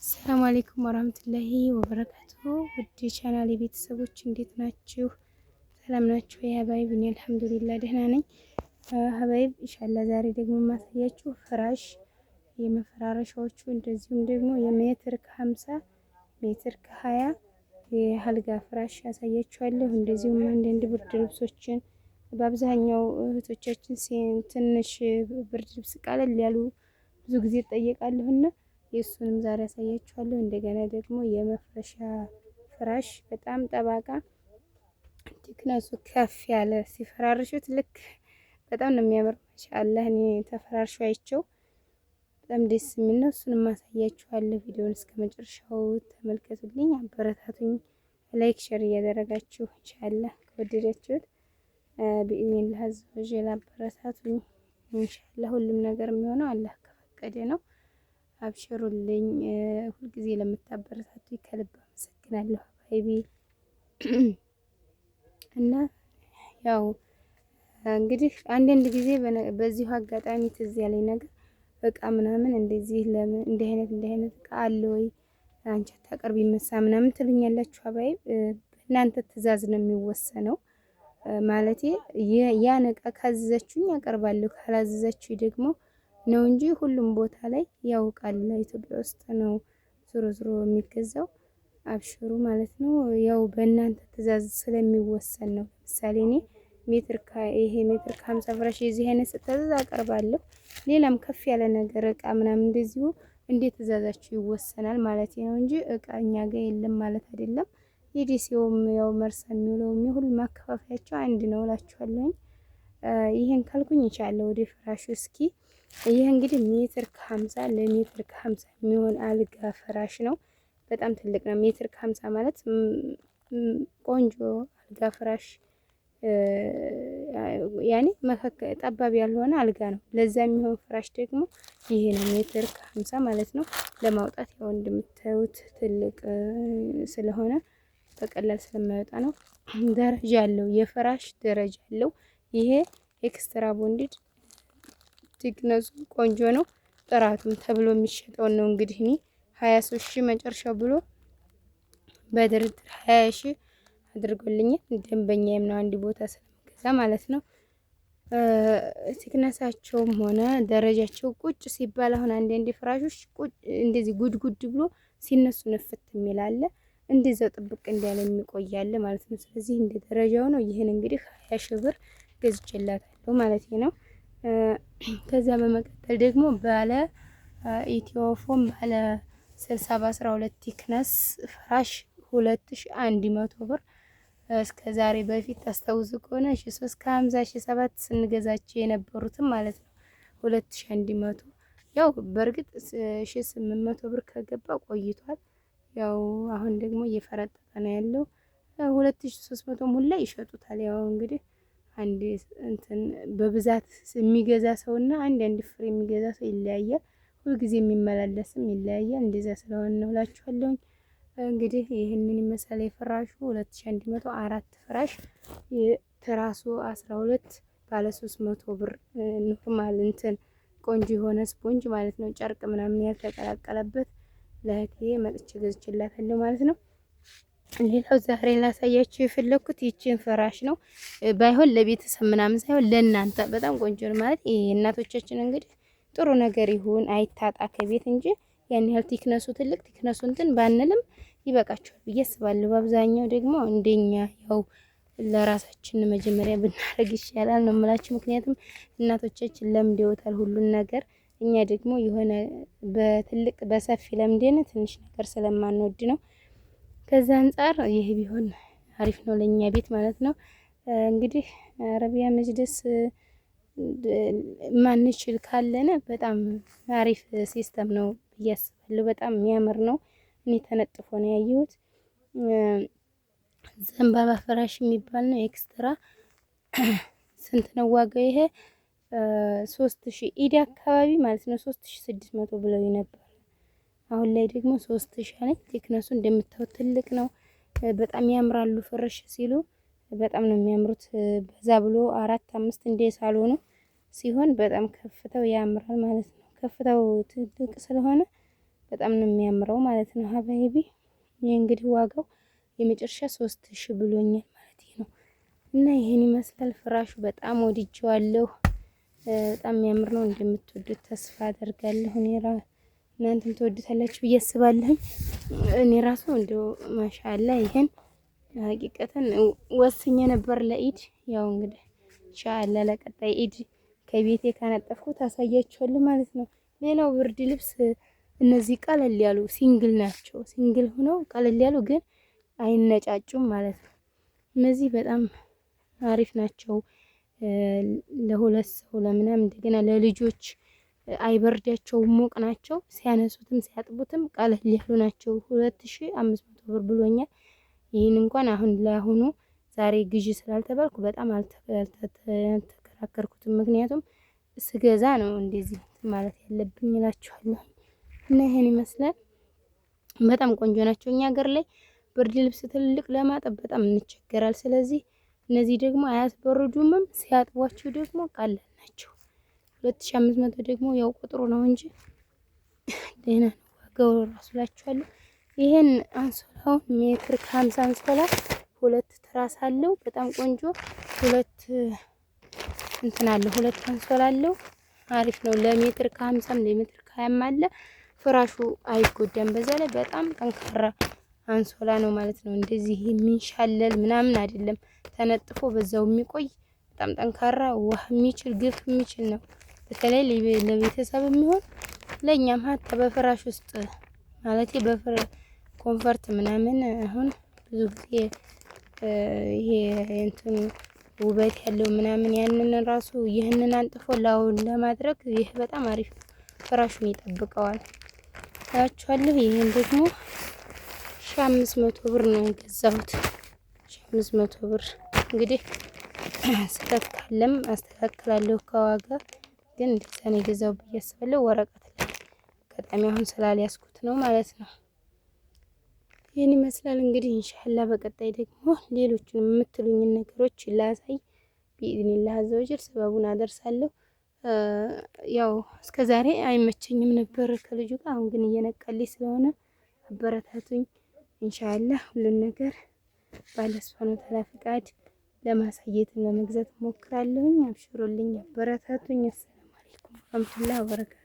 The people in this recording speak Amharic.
ሰላም አለይኩም ወራህመቱላሂ ወበረካቱ። ውድ ቻናል የቤተሰቦች እንዴት ናችሁ? ሰላም ናችሁ? የሀባይብ እኔ አልሐምዱሊላህ ደህና ነኝ። ሀባይብ ኢንሻአላህ ዛሬ ደግሞ የማሳያችሁ ፍራሽ የመፈራረሻዎቹ እንደዚሁም ደግሞ የሜትር ከ50 ሜትር ከ20 የአልጋ ፍራሽ ያሳያችኋለሁ። እንደዚሁም አንዳንድ ብርድ ልብሶችን በአብዛኛው እህቶቻችን ትንሽ ብርድ ልብስ ቀለል ያሉ ብዙ ጊዜ እጠየቃለሁና የእሱንም ዛሬ ያሳያችኋለሁ። እንደገና ደግሞ የመፍረሻ ፍራሽ በጣም ጠባቃ ቲክነሱ ከፍ ያለ ሲፈራርሹት ልክ በጣም ነው የሚያምር። ማሻአላህ እኔ ተፈራርሾ አይቼው በጣም ደስ የሚል ነው። እሱንም ማሳያችኋለሁ። ቪዲዮውን እስከ መጨረሻው ተመልከቱልኝ፣ አበረታቱኝ። ላይክ ሼር እያደረጋችሁ ኢንሻአላህ ከወደዳችሁት ቢኢዝኒላህ አዘወጀል አበረታቱኝ። ኢንሻአላህ ሁሉም ነገር የሚሆነው አላህ ከፈቀደ ነው። አብሽሩልኝ። ሁልጊዜ ለምታበረታቱ ከልብ አመሰግናለሁ ሀባይቢ። እና ያው እንግዲህ አንዳንድ ጊዜ በዚሁ አጋጣሚ ትዝ ያለኝ ነገር እቃ ምናምን እንደዚህ ለምን እንዲህ አይነት እቃ አለ ወይ አንቺ አታቀርቢ መሳ ምናምን ትሉኛላችሁ ሀባይብ። በእናንተ ትዕዛዝ ነው የሚወሰነው። ማለቴ ያን እቃ ካዘዛችሁኝ አቀርባለሁ፣ ካላዘዛችሁኝ ደግሞ ነው እንጂ ሁሉም ቦታ ላይ ያውቃል። ኢትዮጵያ ውስጥ ነው ዞሮ ዞሮ የሚገዛው። አብሽሩ ማለት ነው። ያው በእናንተ ትዕዛዝ ስለሚወሰን ነው። ለምሳሌ እኔ ሜትር ከ50 ፍራሽ የዚህ አይነት ስታዘዝ አቀርባለሁ። ሌላም ከፍ ያለ ነገር እቃ ምናምን እንደዚሁ እንዴት ትዕዛዛችሁ ይወሰናል ማለት ነው እንጂ እቃ እኛ ጋር የለም ማለት አይደለም። የዲሲውም ያው መርሳ የሚውለውም የሁሉ ማከፋፈያቸው አንድ ነው እላችኋለሁ። ይሄን ካልኩኝ ይቻላል ወደ ፍራሹ እስኪ። ይሄ እንግዲህ ሜትር ከ50 ለሜትር ከ50 የሚሆን አልጋ ፍራሽ ነው። በጣም ትልቅ ነው። ሜትር ከ50 ማለት ቆንጆ አልጋ ፍራሽ ያኔ መካከል ጠባብ ያልሆነ አልጋ ነው። ለዛ የሚሆን ፍራሽ ደግሞ ይሄ ነው ሜትር ከ50 ማለት ነው። ለማውጣት ያው እንደምታዩት ትልቅ ስለሆነ በቀላል ስለማይወጣ ነው። ደረጃ አለው፣ የፍራሽ ደረጃ አለው። ይሄ ኤክስትራ ቦንድድ ቲክነሱ ቆንጆ ነው። ጥራቱም ተብሎ የሚሸጠው ነው እንግዲህ እኔ 23 ሺህ መጨረሻው ብሎ በድርድር 20 ሺህ አድርጎልኛል። ደንበኛዬም ነው አንድ ቦታ ስለምገዛ ማለት ነው። ቲክነሳቸውም ሆነ ደረጃቸው ቁጭ ሲባል አሁን አንዳንድ ፍራሾች ቁጭ እንደዚህ ጉድጉድ ብሎ ሲነሱ ነፍት የሚላለ እንደዛው ጥብቅ እንዳለ የሚቆያለ ማለት ነው። ስለዚህ እንደ ደረጃው ነው። ይህን እንግዲህ 20 ሺህ ብር ገዝቼላታለሁ ማለት ነው። ከዛ በመቀጠል ደግሞ ባለ ኢትዮፎም ባለ 60 በ12 ቲክነስ ፍራሽ 2100 ብር። እስከ ዛሬ በፊት ታስታውሱ ከሆነ 1350 1700 ስንገዛቸው የነበሩትም ማለት ነው 2100። ያው በእርግጥ 1800 ብር ከገባ ቆይቷል። ያው አሁን ደግሞ እየፈረጠጠ ነው ያለው። 2300 ሙላ ይሸጡታል። ያው እንግዲህ አንድ እንትን በብዛት የሚገዛ ሰውና አንድ ፍሬ የሚገዛ ሰው ይለያያል። ሁልጊዜ የሚመላለስም ይለያያል። እንደዛ ስለሆነ ነው እላችኋለሁ። እንግዲህ ይህንን ይመስላል የፍራሹ 2100 አራት ፍራሽ ትራሱ 12 ባለ 300 ብር ኖርማል እንትን ቆንጆ የሆነ ስፖንጅ ማለት ነው። ጨርቅ ምናምን ያልተቀላቀለበት ለእህቴ መጥቼ ገዝቼላታለሁ ማለት ነው። ሌላው ዛሬ ላሳያችሁ የፈለኩት ይቺን ፍራሽ ነው። ባይሆን ለቤተሰብ ምናምን ሳይሆን ለእናንተ በጣም ቆንጆ ነው ማለት እናቶቻችን እንግዲህ ጥሩ ነገር ይሁን አይታጣ ከቤት እንጂ ያን ያህል ቲክነሱ ትልቅ ቲክነሱ እንትን ባንልም ይበቃቸዋል ብዬ አስባለሁ። በአብዛኛው ደግሞ እንደኛ ያው ለራሳችን መጀመሪያ ብናደርግ ይሻላል ነው የምላችሁ። ምክንያቱም እናቶቻችን ለምደውታል ሁሉን ነገር። እኛ ደግሞ የሆነ በትልቅ በሰፊ ለምደን ትንሽ ነገር ስለማንወድ ነው። ከዛ አንፃር ይሄ ቢሆን አሪፍ ነው ለኛ ቤት ማለት ነው። እንግዲህ አረቢያ መጅልስ ማንችል ካለነ በጣም አሪፍ ሲስተም ነው ብዬ አስባለሁ። በጣም የሚያምር ነው። እኔ ተነጥፎ ነው ያየሁት። ዘንባባ ፍራሽ የሚባል ነው ኤክስትራ። ስንት ነው ዋጋው? ይሄ 3000 ኢዲ አካባቢ ማለት ነው 3600 ብለው ነበር። አሁን ላይ ደግሞ 3000 አለኝ። ቴክነሱ እንደምታዩት ትልቅ ነው። በጣም ያምራሉ። ፍርሽ ሲሉ በጣም ነው የሚያምሩት። በዛ ብሎ 4-5 እንደ ሳሎኑ ሲሆን በጣም ከፍታው ያምራል ማለት ነው። ከፍታው ትልቅ ስለሆነ በጣም ነው የሚያምረው ማለት ነው ሀባይቢ። ይሄ እንግዲህ ዋጋው የመጨረሻ 3000 ብሎኛል ማለት ነው። እና ይሄን ይመስላል ፍራሹ። በጣም ወድጄዋለሁ። በጣም የሚያምር ነው። እንደምትወዱት ተስፋ አደርጋለሁ። እናንተም ትወዱታላችሁ ብዬ አስባለሁ። እኔ ራሱ እንደው ማሻአላ ይሄን ሀቂቀተን ወስኜ ነበር ለኢድ። ያው እንግዲህ ኢንሻአላ ለቀጣይ ኢድ ከቤቴ ካነጠፍኩት አሳያችኋለሁ ማለት ነው። ሌላው ብርድ ልብስ እነዚህ ቀለል ያሉ ሲንግል ናቸው። ሲንግል ሆነው ቀለል ያሉ ግን አይነጫጩም ማለት ነው። እነዚህ በጣም አሪፍ ናቸው። ለሁለት ሰው ለምናምን እንደገና ለልጆች አይበርዳቸውም፣ ሙቅ ናቸው። ሲያነሱትም ሲያጥቡትም ቀለል ያሉ ናቸው። 2500 ብር ብሎኛል። ይህን እንኳን አሁን ለአሁኑ ዛሬ ግዢ ስላልተባልኩ በጣም አልተከራከርኩትም። ምክንያቱም ስገዛ ነው እንደዚህ ማለት ያለብኝ እላችኋለሁ። እና ይሄን ይመስላል። በጣም ቆንጆ ናቸው። እኛ ሀገር ላይ ብርድ ልብስ ትልቅ ለማጠብ በጣም እንቸገራል። ስለዚህ እነዚህ ደግሞ አያስበርዱምም፣ ሲያጥቧቸው ደግሞ ቀላል ናቸው። 2500 ደግሞ ያው ቁጥሩ ነው እንጂ ደህና ነው ዋጋው ራሱ እላችኋለሁ። ይሄን አንሶላውን ሜትር ከ50 አንሶላ 2 ትራስ አለው። በጣም ቆንጆ 2 እንትን አለው፣ 2 አንሶላ አለው። አሪፍ ነው። ለሜትር ከ50 ለሜትር ከ20 አለ። ፍራሹ አይጎዳም። በዛ ላይ በጣም ጠንካራ አንሶላ ነው ማለት ነው። እንደዚህ የሚንሻለል ምናምን አይደለም። ተነጥፎ በዛው የሚቆይ በጣም ጠንካራ ውሃ የሚችል ግፍ የሚችል ነው። በተለይ ለቤተሰብ የሚሆን ለኛም ሀታ በፍራሽ ውስጥ ማለት ኮንፈርት ምናምን አሁን ብዙ ጊዜ ይሄ እንትን ውበት ያለው ምናምን ያንን ራሱ ይህንን አንጥፎ ላውን ለማድረግ ይህ በጣም አሪፍ ፍራሹን ይጠብቀዋል እላችኋለሁ። ይሄን ደግሞ 1500 ብር ነው የገዛሁት። 1500 ብር እንግዲህ ስህተት ካለም አስተካክላለሁ ከዋጋ ግን እንደዛ ነው የገዛው ብዬ አስባለሁ። ወረቀት ላይ አጋጣሚ አሁን ስላልያዝኩት ነው ማለት ነው። ይህን ይመስላል እንግዲህ ኢንሻአላህ። በቀጣይ ደግሞ ሌሎችን የምትሉኝን ነገሮች ላሳይ ቢኢዝኒላህ አዘወጀል ሰበቡን አደርሳለሁ። ያው እስከዛሬ አይመቸኝም ነበር ከልጁ ጋር፣ አሁን ግን እየነቃልኝ ስለሆነ አበረታቱኝ። ኢንሻአላህ ሁሉን ነገር ባለ ሱብሃነሁ ወተዓላ ፍቃድ ለማሳየት ለመግዛት ሞክራለሁኝ። አብሽሩልኝ፣ አበረታቱኝ። አሰላሙ አለይኩም ወራህመቱላሂ ወበረካቱ።